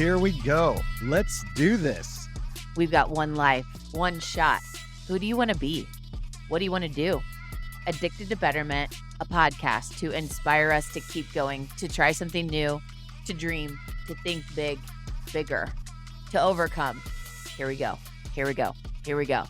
Here we go. Let's do this. We've got one life, one shot. Who do you want to be? What do you want to do? Addicted to Betterment, a podcast to inspire us to keep going, to try something new, to dream, to think big, bigger, to overcome. Here we go. Here we go. Here we go.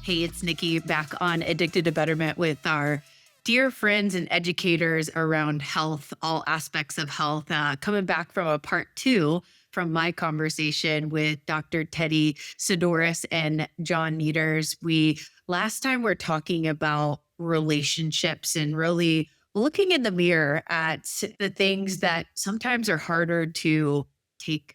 Hey, it's Nikki back on Addicted to Betterment with our dear friends and educators around health, all aspects of health, coming back from a part 2 from my conversation with Dr. Teddy Saddoris and John Nieters. Last time we're talking about relationships and really looking in the mirror at the things that sometimes are harder to take,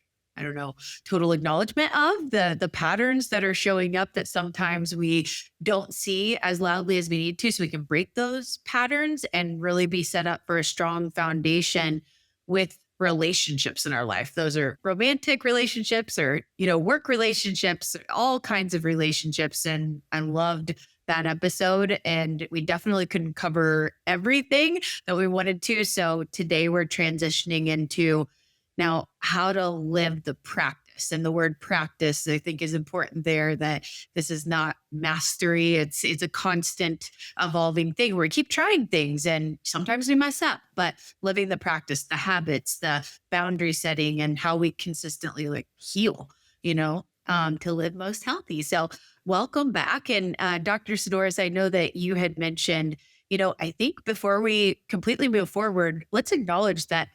total acknowledgement of, the patterns that are showing up that sometimes we don't see as loudly as we need to, so we can break those patterns and really be set up for a strong foundation with relationships in our life. Those are romantic relationships or, work relationships, all kinds of relationships. And I loved that episode, and we definitely couldn't cover everything that we wanted to. So today we're transitioning into now how to live the practice. And the word practice, I think, is important there, that this is not mastery. It's a constant evolving thing where we keep trying things and sometimes we mess up, but living the practice, the habits, the boundary setting, and how we consistently heal, to live most healthy. So welcome back. And Dr. Saddoris, I know that you had mentioned, I think before we completely move forward, let's acknowledge that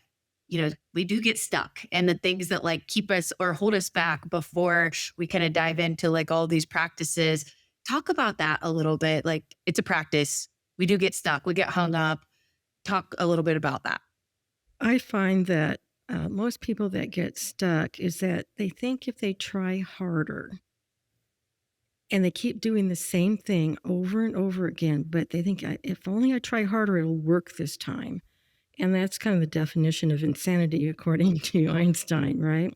we do get stuck, and the things that keep us or hold us back before we kind of dive into all these practices. Talk about that a little bit. It's a practice. We do get stuck. We get hung up. Talk a little bit about that. I find that most people that get stuck is that they think if they try harder and they keep doing the same thing over and over again, but they think if only I try harder, it'll work this time. And that's kind of the definition of insanity, according to Einstein, right?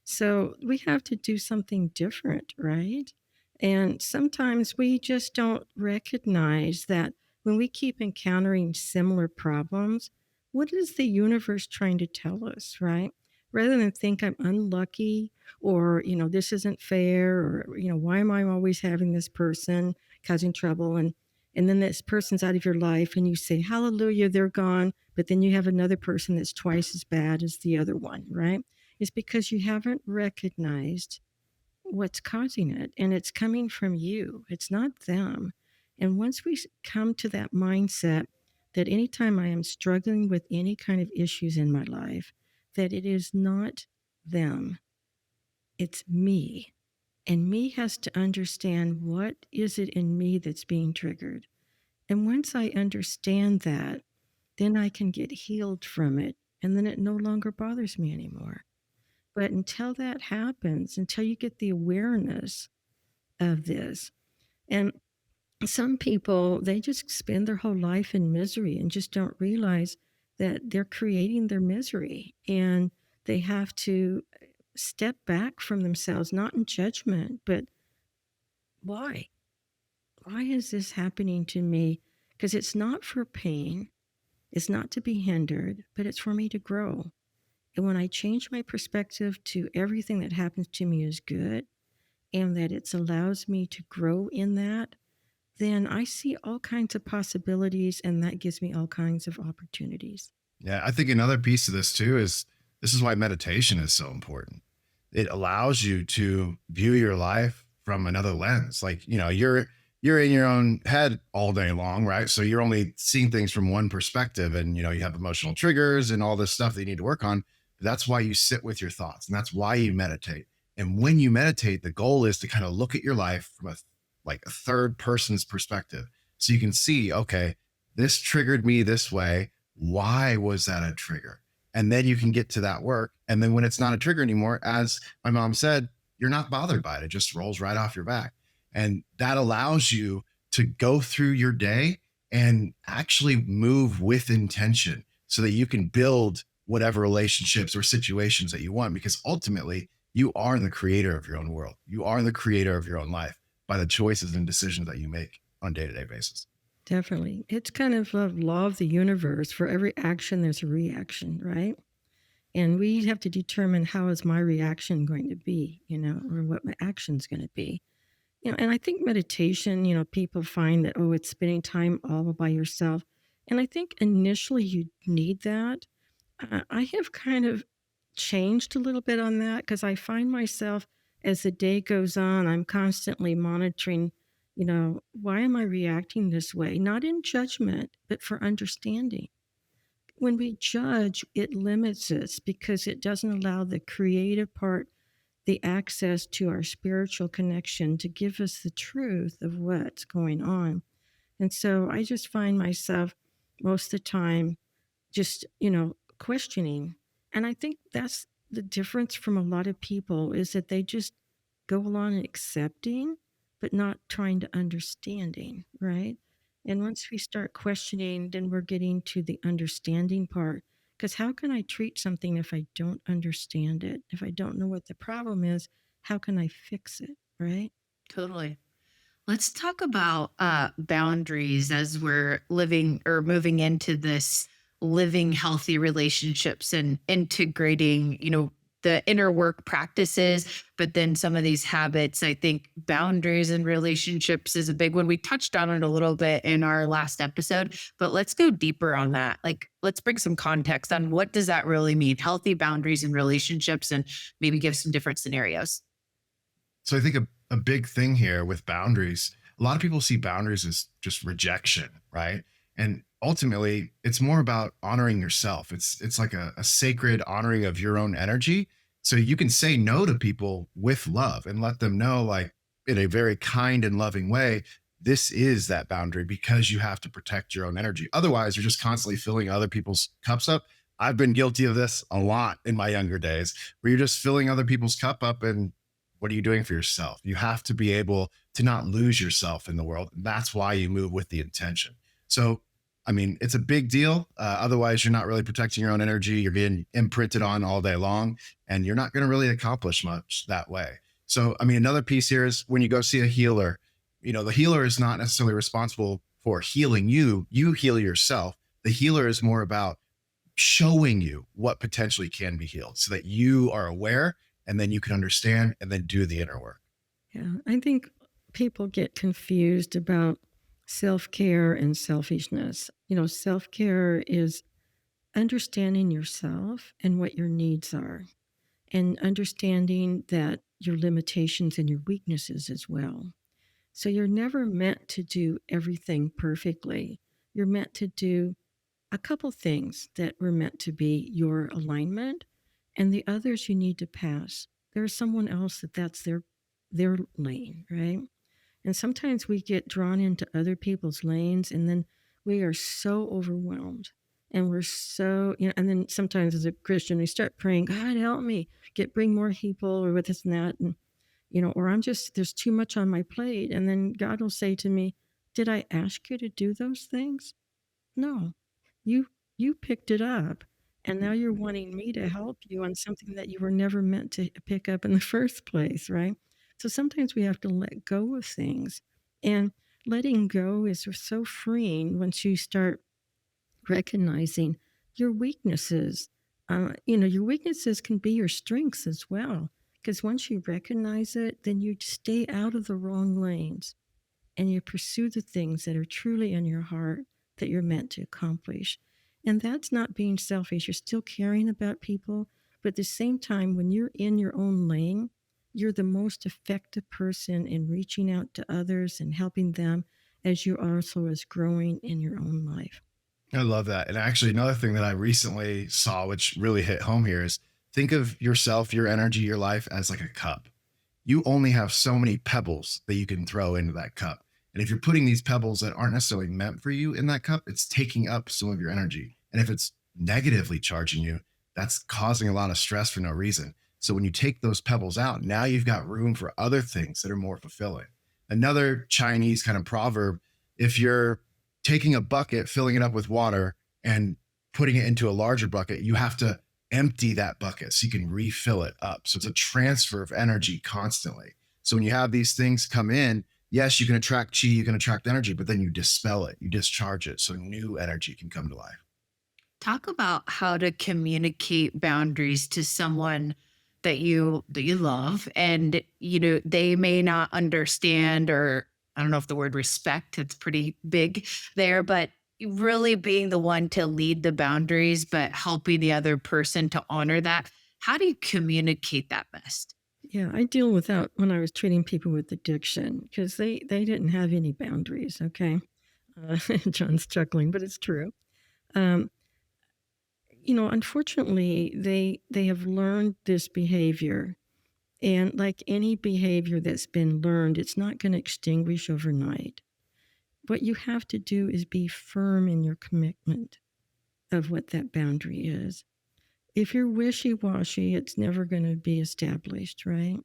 So we have to do something different, right? And sometimes we just don't recognize that when we keep encountering similar problems, what is the universe trying to tell us, right? Rather than think I'm unlucky or, this isn't fair or, why am I always having this person causing trouble? And then this person's out of your life and you say, hallelujah, they're gone. But then you have another person that's twice as bad as the other one, right? It's because you haven't recognized what's causing it. And it's coming from you. It's not them. And once we come to that mindset that anytime I am struggling with any kind of issues in my life, that it is not them, it's me. And me has to understand what is it in me that's being triggered. And once I understand that, then I can get healed from it. And then it no longer bothers me anymore. But until that happens, until you get the awareness of this, and some people, they just spend their whole life in misery and just don't realize that they're creating their misery. And they have to step back from themselves, not in judgment, but why? Why is this happening to me? Because it's not for pain. It's not to be hindered, but it's for me to grow. And when I change my perspective to everything that happens to me is good, and that it allows me to grow in that, then I see all kinds of possibilities, and that gives me all kinds of opportunities. Yeah, I think another piece of this too is this is why meditation is so important. It allows you to view your life from another lens. You're in your own head all day long, right? So you're only seeing things from one perspective, and you have emotional triggers and all this stuff that you need to work on. That's why you sit with your thoughts, and that's why you meditate. And when you meditate, the goal is to kind of look at your life from a third person's perspective. So you can see, okay, this triggered me this way. Why was that a trigger? And then you can get to that work. And then when it's not a trigger anymore, as my mom said, you're not bothered by it. It just rolls right off your back. And that allows you to go through your day and actually move with intention so that you can build whatever relationships or situations that you want, because ultimately you are the creator of your own world. You are the creator of your own life by the choices and decisions that you make on a day-to-day basis. Definitely. It's kind of a law of the universe. For every action, there's a reaction, right? And we have to determine how is my reaction going to be, or what my action's going to be. And I think meditation, people find that, oh, it's spending time all by yourself. And I think initially you need that. I have kind of changed a little bit on that because I find myself as the day goes on, I'm constantly monitoring, why am I reacting this way? Not in judgment, but for understanding. When we judge, it limits us because it doesn't allow the creative part, the access to our spiritual connection to give us the truth of what's going on. And so I just find myself most of the time just, questioning. And I think that's the difference from a lot of people is that they just go along accepting, but not trying to understanding, right? And once we start questioning, then we're getting to the understanding part. Because how can I treat something if I don't understand it? If I don't know what the problem is, how can I fix it, right? Totally. Let's talk about boundaries as we're living or moving into this living healthy relationships and integrating, the inner work practices, but then some of these habits. I think boundaries and relationships is a big one. We touched on it a little bit in our last episode, but let's go deeper on that. Like, let's bring some context on what does that really mean? Healthy boundaries and relationships, and maybe give some different scenarios. So I think a big thing here with boundaries, a lot of people see boundaries as just rejection, right? And ultimately, it's more about honoring yourself. It's like a sacred honoring of your own energy. So you can say no to people with love and let them know, like, in a very kind and loving way, this is that boundary because you have to protect your own energy. Otherwise, you're just constantly filling other people's cups up. I've been guilty of this a lot in my younger days, where you're just filling other people's cup up, and what are you doing for yourself? You have to be able to not lose yourself in the world. And that's why you move with the intention. So, I mean, it's a big deal. Otherwise, you're not really protecting your own energy. You're getting imprinted on all day long, and you're not going to really accomplish much that way. So, I mean, another piece here is when you go see a healer, the healer is not necessarily responsible for healing you. You heal yourself. The healer is more about showing you what potentially can be healed so that you are aware, and then you can understand and then do the inner work. Yeah, I think people get confused about self-care and selfishness. Self-care is understanding yourself and what your needs are, and understanding that your limitations and your weaknesses as well. So you're never meant to do everything perfectly. You're meant to do a couple things that were meant to be your alignment, and the others you need to pass. There's someone else that's their lane, right? And sometimes we get drawn into other people's lanes, and then we are so overwhelmed. And we're so, and then sometimes as a Christian, we start praying, God, help me bring more people or with this and that. And, or there's too much on my plate. And then God will say to me, did I ask you to do those things? No, you picked it up. And now you're wanting me to help you on something that you were never meant to pick up in the first place, right? So sometimes we have to let go of things. And letting go is so freeing once you start recognizing your weaknesses. Your weaknesses can be your strengths as well. Because once you recognize it, then you stay out of the wrong lanes and you pursue the things that are truly in your heart that you're meant to accomplish. And that's not being selfish. You're still caring about people. But at the same time, when you're in your own lane, you're the most effective person in reaching out to others and helping them as you also is growing in your own life. I love that. And actually, another thing that I recently saw, which really hit home here, is think of yourself, your energy, your life as like a cup. You only have so many pebbles that you can throw into that cup. And if you're putting these pebbles that aren't necessarily meant for you in that cup, it's taking up some of your energy. And if it's negatively charging you, that's causing a lot of stress for no reason. So when you take those pebbles out, now you've got room for other things that are more fulfilling. Another Chinese kind of proverb, if you're taking a bucket, filling it up with water and putting it into a larger bucket, you have to empty that bucket so you can refill it up. So it's a transfer of energy constantly. So when you have these things come in, yes, you can attract chi, you can attract energy, but then you dispel it, you discharge it so new energy can come to life. Talk about how to communicate boundaries to someone that you love, and they may not understand, or I don't know if the word respect, it's pretty big there, but really being the one to lead the boundaries, but helping the other person to honor that. How do you communicate that best? Yeah, I deal with that when I was treating people with addiction because they didn't have any boundaries. Okay, John's chuckling, but it's true. Um, unfortunately, they have learned this behavior, and like any behavior that's been learned, it's not going to extinguish overnight. What you have to do is be firm in your commitment of what that boundary is. If you're wishy-washy, it's never going to be established, right?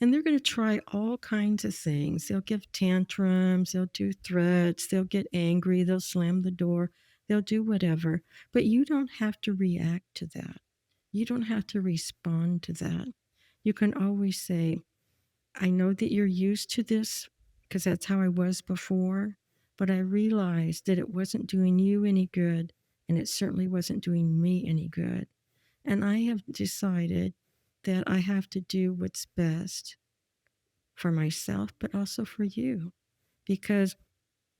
And they're going to try all kinds of things. They'll give tantrums, they'll do threats, they'll get angry, they'll slam the door, they'll do whatever. But you don't have to react to that. You don't have to respond to that. You can always say, I know that you're used to this because that's how I was before, but I realized that it wasn't doing you any good, and it certainly wasn't doing me any good. And I have decided that I have to do what's best for myself, but also for you, because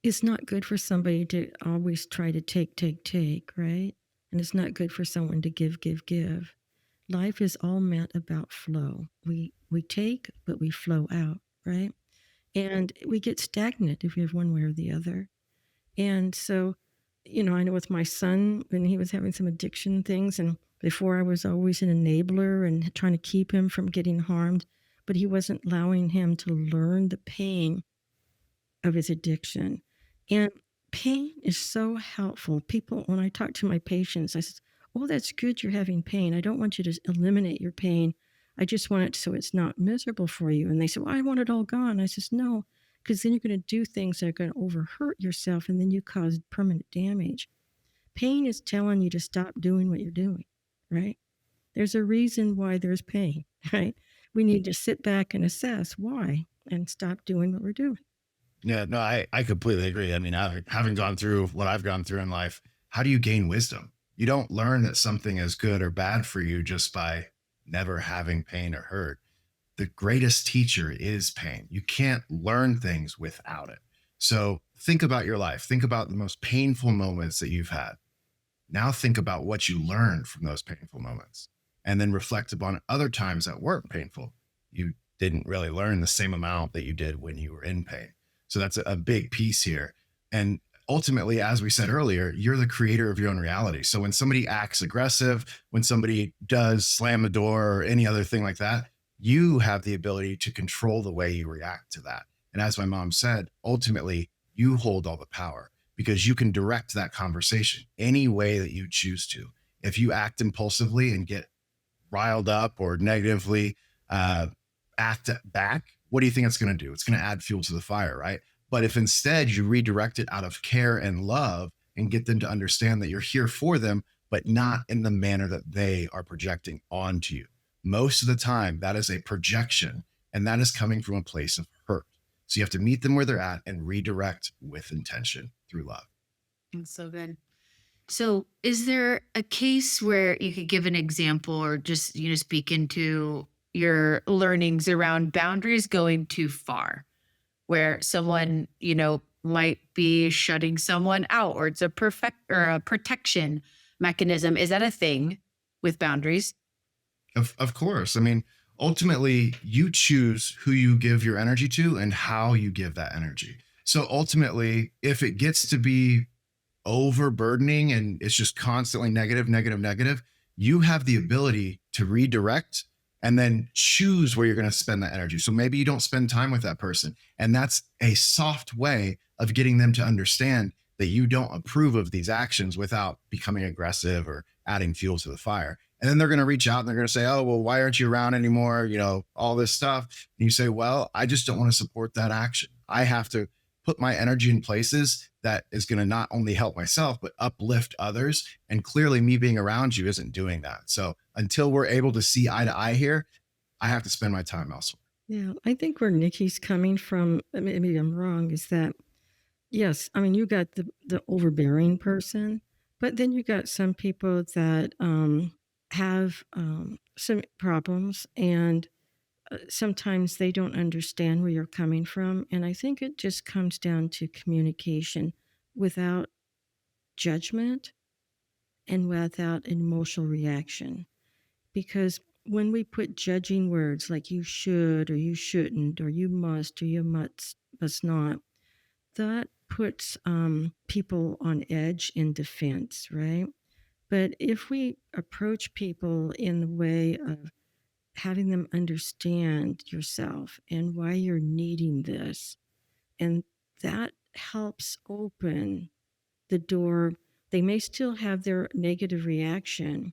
it's not good for somebody to always try to take, right? And it's not good for someone to give. Life is all meant about flow. We take, but we flow out, right? And we get stagnant if we have one way or the other. And so, I know with my son, when he was having some addiction things, and before I was always an enabler and trying to keep him from getting harmed, but he wasn't allowing him to learn the pain of his addiction. And pain is so helpful. People, when I talk to my patients, I said, oh, that's good you're having pain. I don't want you to eliminate your pain. I just want it so it's not miserable for you. And they said, well, I want it all gone. I says, no, because then you're going to do things that are going to overhurt yourself, and then you cause permanent damage. Pain is telling you to stop doing what you're doing, right? There's a reason why there's pain, right? We need to sit back and assess why and stop doing what we're doing. Yeah, no, I completely agree. I mean, having gone through what I've gone through in life, how do you gain wisdom? You don't learn that something is good or bad for you just by never having pain or hurt. The greatest teacher is pain. You can't learn things without it. So think about your life. Think about the most painful moments that you've had. Now think about what you learned from those painful moments, and then reflect upon other times that weren't painful. You didn't really learn the same amount that you did when you were in pain. So that's a big piece here. And ultimately, as we said earlier, you're the creator of your own reality. So when somebody acts aggressive, when somebody does slam the door or any other thing like that, you have the ability to control the way you react to that. And as my mom said, ultimately, you hold all the power because you can direct that conversation any way that you choose to. If you act impulsively and get riled up or negatively act back, what do you think it's going to do? It's going to add fuel to the fire, right? But if instead you redirect it out of care and love and get them to understand that you're here for them, but not in the manner that they are projecting onto you. Most of the time, that is a projection, and that is coming from a place of hurt. So you have to meet them where they're at and redirect with intention through love. That's so good. So, is there a case where you could give an example, or just speak into your learnings around boundaries going too far, where someone might be shutting someone out, or it's a protection mechanism? Is that a thing with boundaries? Of course. I mean, ultimately, you choose who you give your energy to and how you give that energy. So ultimately, if it gets to be overburdening and it's just constantly negative, you have the ability to redirect and then choose where you're going to spend that energy. So maybe you don't spend time with that person. And that's a soft way of getting them to understand that you don't approve of these actions without becoming aggressive or adding fuel to the fire. And then they're going to reach out and they're going to say, oh, well, why aren't you around anymore? All this stuff. And you say, well, I just don't want to support that action. I have to put my energy in places that is going to not only help myself, but uplift others. And clearly me being around you isn't doing that. So until we're able to see eye to eye here, I have to spend my time elsewhere. Yeah, I think where Nikki's coming from, maybe I'm wrong, is that, yes, I mean, you got the overbearing person, But then you got some people that have some problems, and sometimes they don't understand where you're coming from. And I think it just comes down to communication without judgment and without an emotional reaction. Because when we put judging words like you should or you shouldn't or you must or you must not, that puts people on edge in defense, right? But if we approach people in the way of having them understand yourself and why you're needing this, and that helps open the door. They may still have their negative reaction,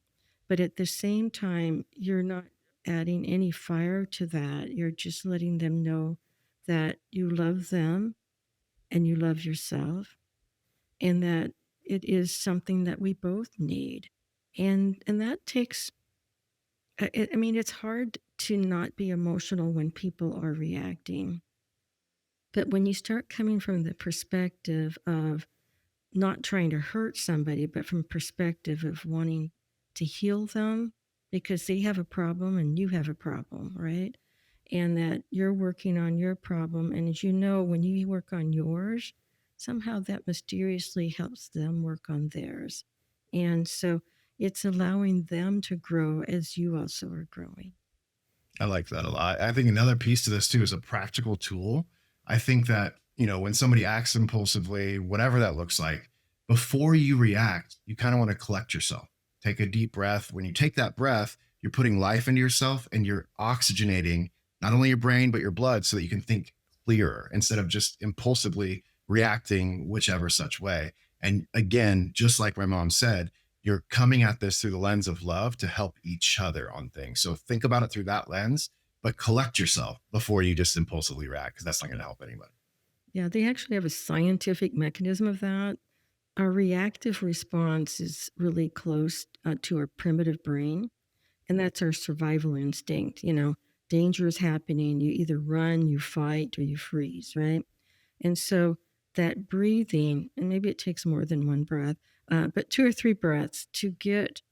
but at the same time, you're not adding any fire to that. You're just letting them know that you love them and you love yourself, and that it is something that we both need. And that takes, I mean, it's hard to not be emotional when people are reacting. But when you start coming from the perspective of not trying to hurt somebody, but from perspective of wanting to heal them because they have a problem and you have a problem, right? And that you're working on your problem. And as you know, when you work on yours, somehow that mysteriously helps them work on theirs. And so it's allowing them to grow as you also are growing. I like that a lot. I think another piece to this too is a practical tool. I think that, when somebody acts impulsively, whatever that looks like, before you react, you kind of want to collect yourself. Take a deep breath. When you take that breath, you're putting life into yourself and you're oxygenating not only your brain, but your blood so that you can think clearer instead of just impulsively reacting whichever such way. And again, just like my mom said, you're coming at this through the lens of love to help each other on things. So think about it through that lens, but collect yourself before you just impulsively react, because that's not going to help anybody. Yeah, they actually have a scientific mechanism of that. Our reactive response is really close to our primitive brain, and that's our survival instinct. Danger is happening, you either run, you fight, or you freeze, right? And so that breathing, and maybe it takes more than one breath, but 2 or 3 breaths to get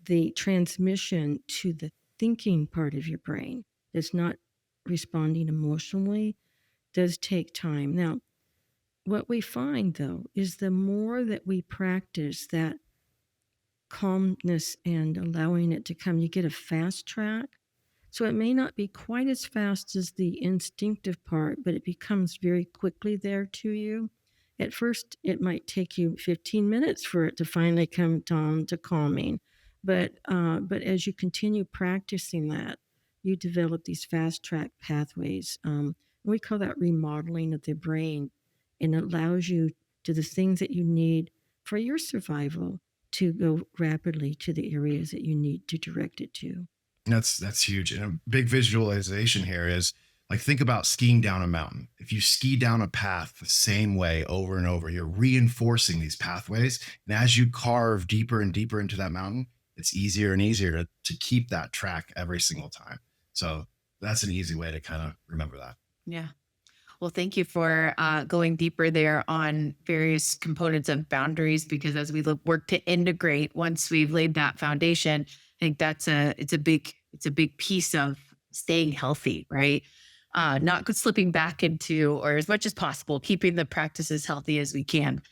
the transmission to the thinking part of your brain that's not responding emotionally, does take time. Now, what we find though is the more that we practice that calmness and allowing it to come, you get a fast track. So it may not be quite as fast as the instinctive part, but it becomes very quickly there to you. At first, it might take you 15 minutes for it to finally come down to calming. But as you continue practicing that, you develop these fast track pathways. We call that remodeling of the brain, and it allows you to the things that you need for your survival to go rapidly to the areas that you need to direct it to. That's huge. And a big visualization here is like, think about skiing down a mountain. If you ski down a path the same way over and over, you're reinforcing these pathways. And as you carve deeper and deeper into that mountain, it's easier and easier to keep that track every single time. So that's an easy way to kind of remember that. Yeah. Well, thank you for going deeper there on various components of boundaries, because as we work to integrate, once we've laid that foundation, I think it's a big piece of staying healthy, right? Not slipping back into, or as much as possible, keeping the practice as healthy as we can.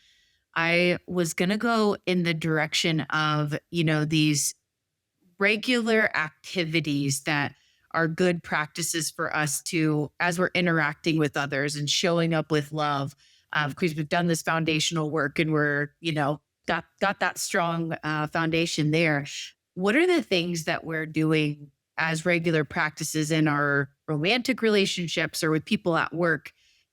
I was going to go in the direction of, these regular activities that are good practices for us to, as we're interacting with others and showing up with love, because we've done this foundational work and we're, got that strong foundation there. What are the things that we're doing as regular practices in our romantic relationships or with people at work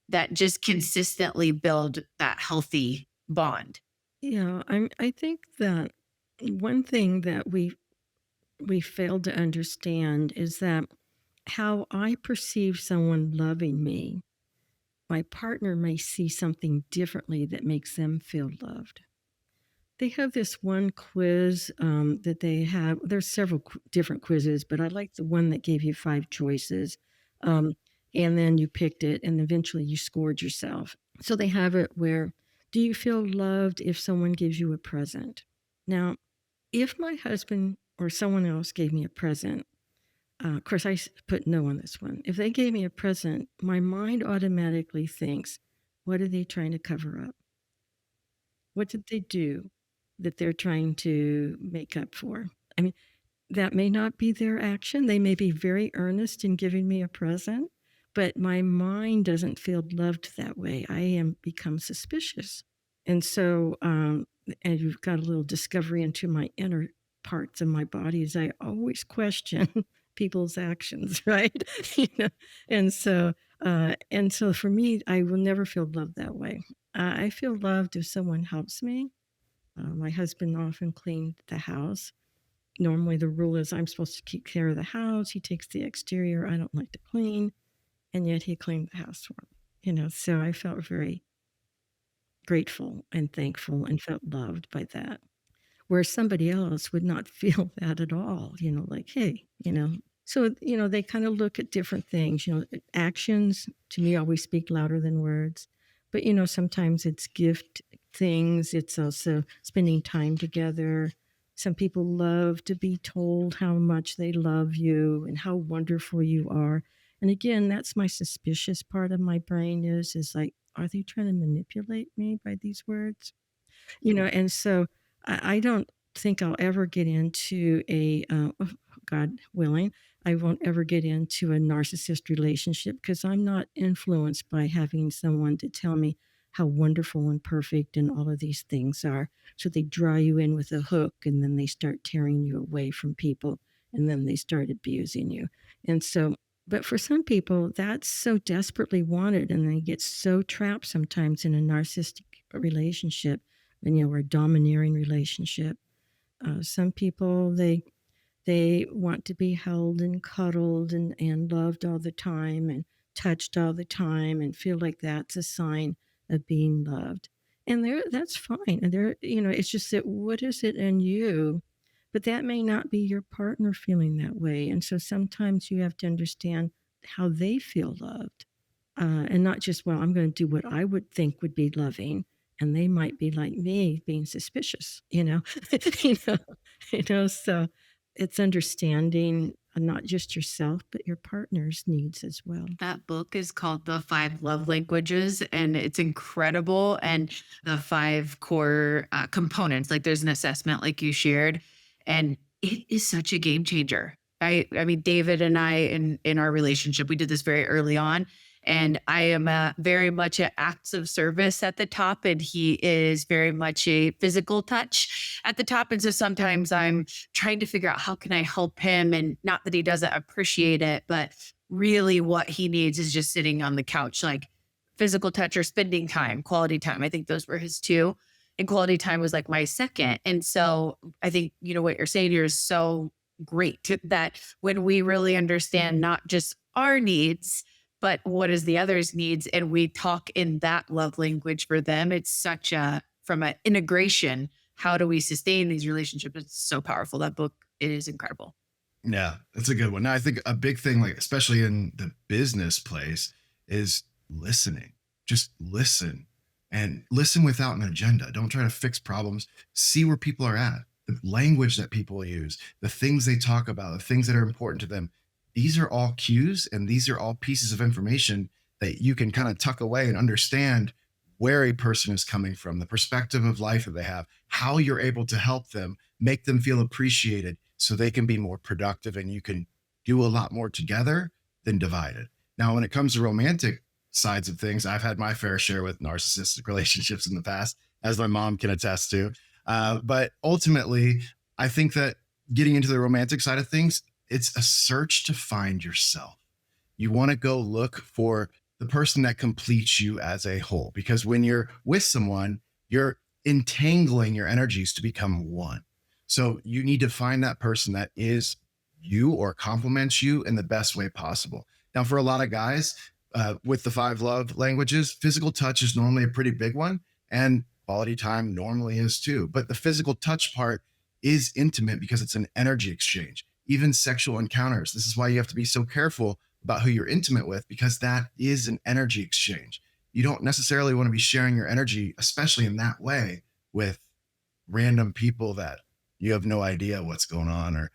that just consistently build that healthy bond? Yeah, I think that one thing that we failed to understand is that how I perceive someone loving me, my partner may see something differently that makes them feel loved. They have this one quiz that they have. There's several different quizzes, but I like the one that gave you 5 choices. And then you picked it and eventually you scored yourself. So they have it where Do you feel loved if someone gives you a present? Now, if my husband or someone else gave me a present, of course, put no on this one. If they gave me a present, my mind automatically thinks, what are they trying to cover up? What did they do that they're trying to make up for? I mean, that may not be their action. They may be very earnest in giving me a present, but my mind doesn't feel loved that way. I am become suspicious. And so, and you've got a little discovery into my inner parts of my body is I always question people's actions, right? You know, and so for me, I will never feel loved that way. I feel loved if someone helps me. My husband often cleaned the house. Normally, the rule is I'm supposed to keep care of the house. He takes the exterior. I don't like to clean, and yet he cleaned the house for me. You know, so I felt very grateful and thankful and felt loved by that. Where somebody else would not feel that at all, you know, like, hey, you know. So, you know, they kind of look at different things, you know, actions to me always speak louder than words. But, you know, sometimes it's gift things. It's also spending time together. Some people love to be told how much they love you and how wonderful you are. And again, that's my suspicious part of my brain is like, are they trying to manipulate me by these words? You know, and so I don't think I'll ever get into God willing, I won't ever get into a narcissist relationship because I'm not influenced by having someone to tell me how wonderful and perfect and all of these things are. So they draw you in with a hook and then they start tearing you away from people and then they start abusing you. And so, but for some people, that's so desperately wanted and they get so trapped sometimes in a narcissistic relationship, and, you know, or a domineering relationship. Some people, they want to be held and cuddled and loved all the time and touched all the time and feel like that's a sign of being loved. And that's fine. And you know, it's just that what is it in you? But that may not be your partner feeling that way. And so sometimes you have to understand how they feel loved. And not just, well, I'm going to do what I would think would be loving. And they might be like me being suspicious, you know, so it's understanding not just yourself, but your partner's needs as well. That book is called The Five Love Languages, and it's incredible. And the five core components, like there's an assessment like you shared, and it is such a game changer. I mean, David and I, in our relationship, we did this very early on. And I am very much at acts of service at the top, and he is very much a physical touch at the top. And so sometimes I'm trying to figure out how can I help him, and not that he doesn't appreciate it, but really what he needs is just sitting on the couch, like physical touch or spending time, quality time. I think those were his two, and quality time was like my second. And so I think, you know, what you're saying here is so great, that when we really understand not just our needs, but what is the other's needs, and we talk in that love language for them, it's such from an integration, how do we sustain these relationships? It's so powerful. That book, it is incredible. Yeah, that's a good one. Now, I think a big thing, like especially in the business place, is listening. Just listen, and listen without an agenda. Don't try to fix problems. See where people are at, the language that people use, the things they talk about, the things that are important to them. These are all cues, and these are all pieces of information that you can kind of tuck away and understand where a person is coming from, the perspective of life that they have, how you're able to help them, make them feel appreciated so they can be more productive, and you can do a lot more together than divided. Now, when it comes to romantic sides of things, I've had my fair share with narcissistic relationships in the past, as my mom can attest to. But ultimately, I think that getting into the romantic side of things, it's a search to find yourself. You want to go look for the person that completes you as a whole, because when you're with someone, you're entangling your energies to become one. So you need to find that person that is you or complements you in the best way possible. Now, for a lot of guys, with the five love languages, physical touch is normally a pretty big one, and quality time normally is too. But the physical touch part is intimate because it's an energy exchange. Even sexual encounters. This is why you have to be so careful about who you're intimate with, because that is an energy exchange. you don't necessarily want to be sharing your energy, especially in that way, with random people that you have no idea what's going on, or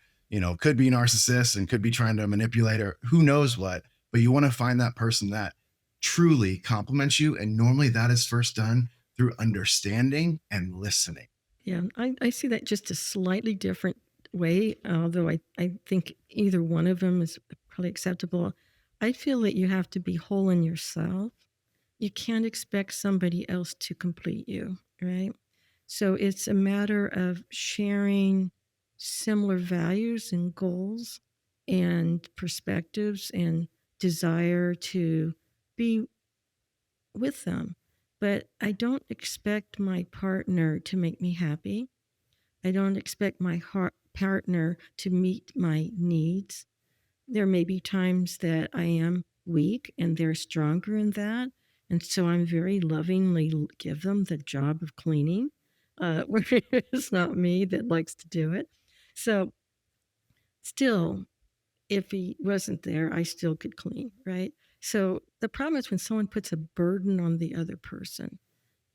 could be narcissists and could be trying to manipulate, or who knows what. But you want to find that person that truly compliments you, and normally that is first done through understanding and listening. Yeah, I see that just a slightly different way, although I think either one of them is probably acceptable. I feel that you have to be whole in yourself. You can't expect somebody else to complete you, right? So it's a matter of sharing similar values and goals and perspectives and desire to be with them. But I don't expect my partner to make me happy. I don't expect my partner to meet my needs. There may be times that I am weak and they're stronger in that. And so I'm very lovingly give them the job of cleaning, where it's not me that likes to do it. So still, if he wasn't there, I still could clean, right? So the problem is when someone puts a burden on the other person,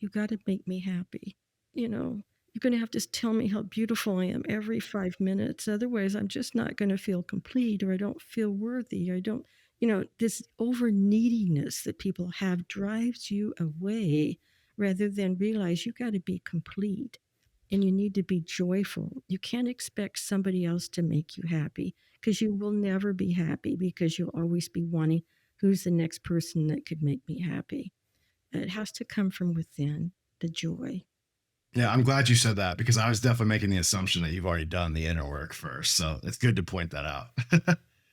you got to make me happy. You're going to have to tell me how beautiful I am every 5 minutes. Otherwise, I'm just not going to feel complete, or I don't feel worthy. I don't, this over neediness that people have drives you away rather than realize you got to be complete and you need to be joyful. You can't expect somebody else to make you happy because you will never be happy, because you'll always be wanting who's the next person that could make me happy. It has to come from within, the joy. Yeah, I'm glad you said that, because I was definitely making the assumption that you've already done the inner work first. So it's good to point that out.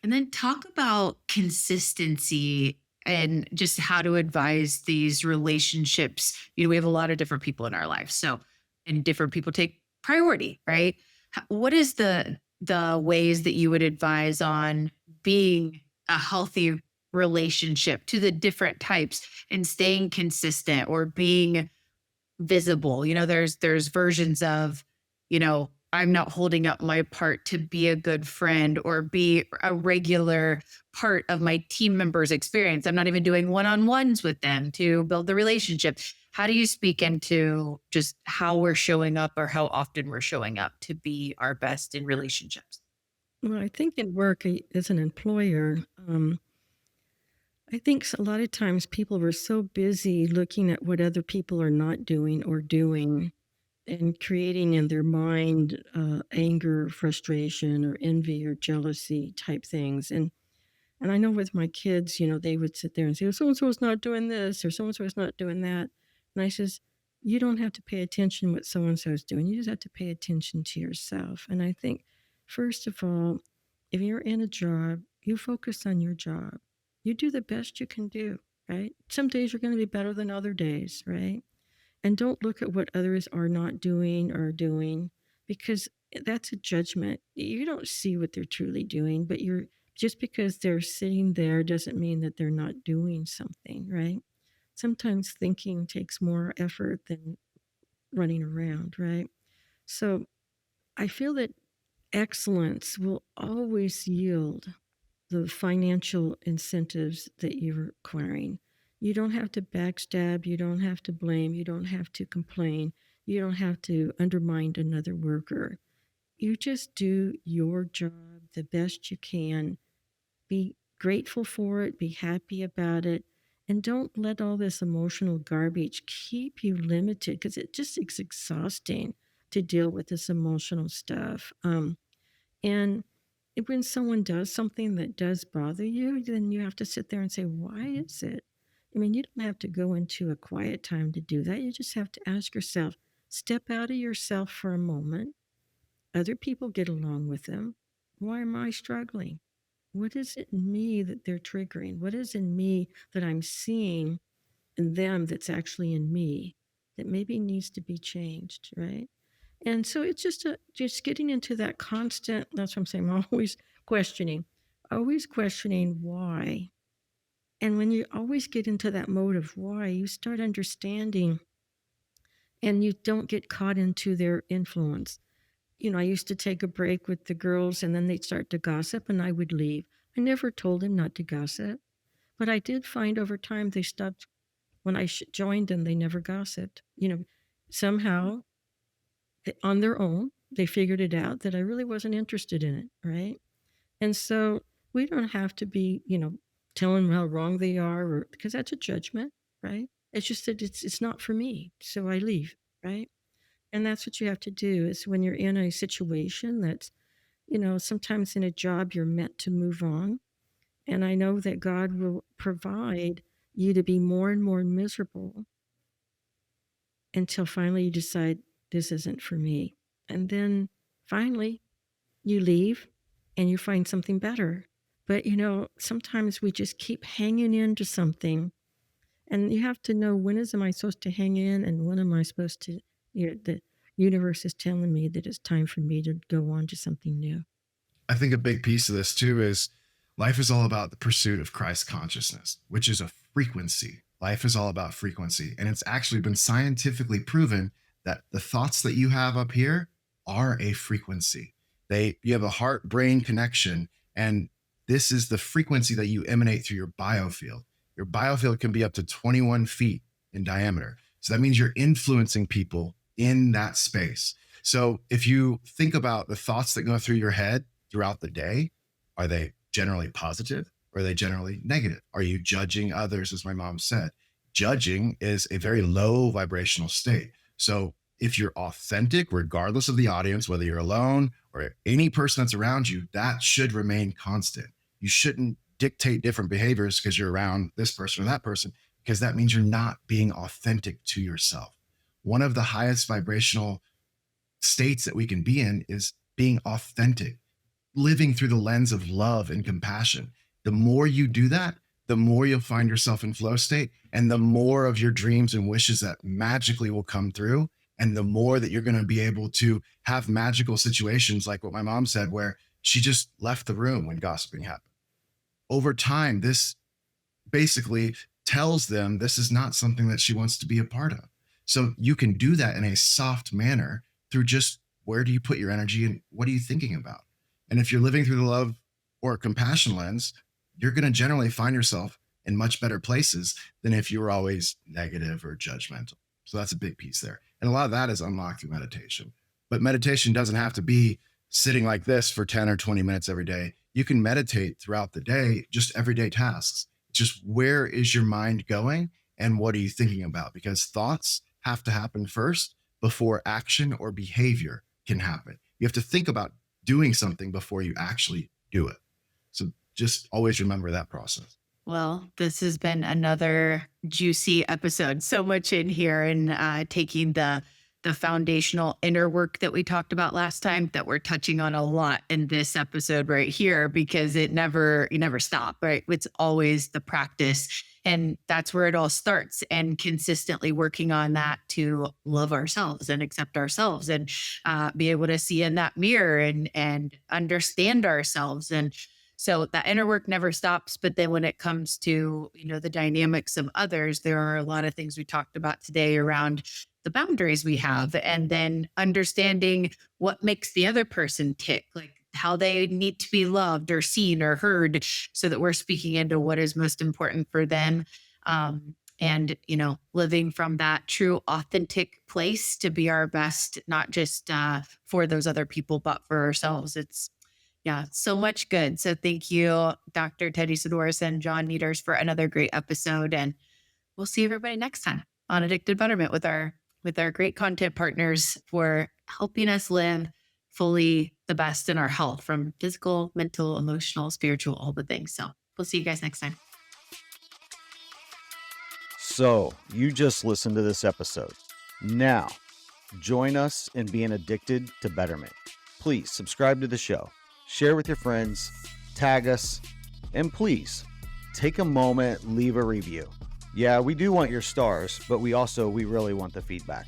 And then talk about consistency and just how to advise these relationships. We have a lot of different people in our lives. So, and different people take priority, right? What is the ways that you would advise on being a healthy relationship to the different types and staying consistent or being visible? There's versions of, I'm not holding up my part to be a good friend or be a regular part of my team members' experience. I'm not even doing one-on-ones with them to build the relationship. How do you speak into just how we're showing up, or how often we're showing up to be our best in relationships? Well, I think in work, as an employer, I think a lot of times people were so busy looking at what other people are not doing or doing, and creating in their mind anger, frustration, or envy or jealousy type things. And I know with my kids, they would sit there and say, "Oh, so and so is not doing this, or so and so is not doing that." And I says, "You don't have to pay attention what so and so is doing. You just have to pay attention to yourself." And I think, first of all, if you're in a job, you focus on your job. You do the best you can do, right? Some days you're going to be better than other days, right? And don't look at what others are not doing or doing, because that's a judgment. You don't see what they're truly doing, but just because they're sitting there doesn't mean that they're not doing something, right? Sometimes thinking takes more effort than running around, right? So I feel that excellence will always yield the financial incentives that you're acquiring. You don't have to backstab, you don't have to blame, you don't have to complain, you don't have to undermine another worker. You just do your job the best you can. Be grateful for it, be happy about it, and don't let all this emotional garbage keep you limited, because it just is exhausting to deal with this emotional stuff. And when someone does something that does bother you, then you have to sit there and say, why is it? I mean, you don't have to go into a quiet time to do that. You just have to ask yourself, step out of yourself for a moment. Other people get along with them. Why am I struggling? What is it in me that they're triggering? What is in me that I'm seeing in them that's actually in me that maybe needs to be changed, right? And so it's just getting into that constant, that's what I'm saying, I'm always questioning why. And when you always get into that mode of why, you start understanding, and you don't get caught into their influence. I used to take a break with the girls, and then they'd start to gossip and I would leave. I never told them not to gossip, but I did find over time they stopped when I joined them, they never gossiped. Somehow on their own, they figured it out that I really wasn't interested in it, right? And so we don't have to be, telling them how wrong they are, because that's a judgment, right? It's just that it's not for me, so I leave, right? And that's what you have to do is when you're in a situation that's, sometimes in a job you're meant to move on. And I know that God will provide you to be more and more miserable until finally you decide this isn't for me. And then finally you leave and you find something better. But, sometimes we just keep hanging into something. And you have to know, when am I supposed to hang in, and when am I supposed to, the universe is telling me that it's time for me to go on to something new. I think a big piece of this too is life is all about the pursuit of Christ consciousness, which is a frequency. Life is all about frequency. And it's actually been scientifically proven that the thoughts that you have up here are a frequency. You have a heart-brain connection, and this is the frequency that you emanate through your biofield. Your biofield can be up to 21 feet in diameter. So that means you're influencing people in that space. So if you think about the thoughts that go through your head throughout the day, are they generally positive or are they generally negative? Are you judging others, as my mom said? Judging is a very low vibrational state. So if you're authentic, regardless of the audience, whether you're alone or any person that's around you, that should remain constant. You shouldn't dictate different behaviors because you're around this person or that person, because that means you're not being authentic to yourself. One of the highest vibrational states that we can be in is being authentic, living through the lens of love and compassion. The more you do that, the more you'll find yourself in flow state, and the more of your dreams and wishes that magically will come through, and the more that you're going to be able to have magical situations like what my mom said, where she just left the room when gossiping happened. Over time, this basically tells them this is not something that she wants to be a part of. So you can do that in a soft manner through just, where do you put your energy and what are you thinking about? And if you're living through the love or compassion lens, you're going to generally find yourself in much better places than if you were always negative or judgmental. So that's a big piece there. And a lot of that is unlocked through meditation. But meditation doesn't have to be sitting like this for 10 or 20 minutes every day. You can meditate throughout the day, just everyday tasks. Just where is your mind going and what are you thinking about? Because thoughts have to happen first before action or behavior can happen. You have to think about doing something before you actually do it. So just always remember that process. Well, this has been another juicy episode. So much in here, and taking the foundational inner work that we talked about last time that we're touching on a lot in this episode right here, because you never stop, right? It's always the practice, and that's where it all starts, and consistently working on that to love ourselves and accept ourselves and be able to see in that mirror and understand ourselves. And so that inner work never stops. But then when it comes to, the dynamics of others, there are a lot of things we talked about today around the boundaries we have, and then understanding what makes the other person tick, like how they need to be loved or seen or heard, so that we're speaking into what is most important for them. And, living from that true, authentic place to be our best, not just for those other people, but for ourselves. It's so much good. So thank you, Dr. Teddy Saddoris and John Nieters, for another great episode. And we'll see everybody next time on Addicted Betterment with our great content partners for helping us live fully the best in our health, from physical, mental, emotional, spiritual, all the things. So we'll see you guys next time. So you just listened to this episode. Now, join us in being addicted to betterment. Please subscribe to the show, share with your friends, tag us, and please take a moment, leave a review. Yeah, we do want your stars, but we really want the feedback.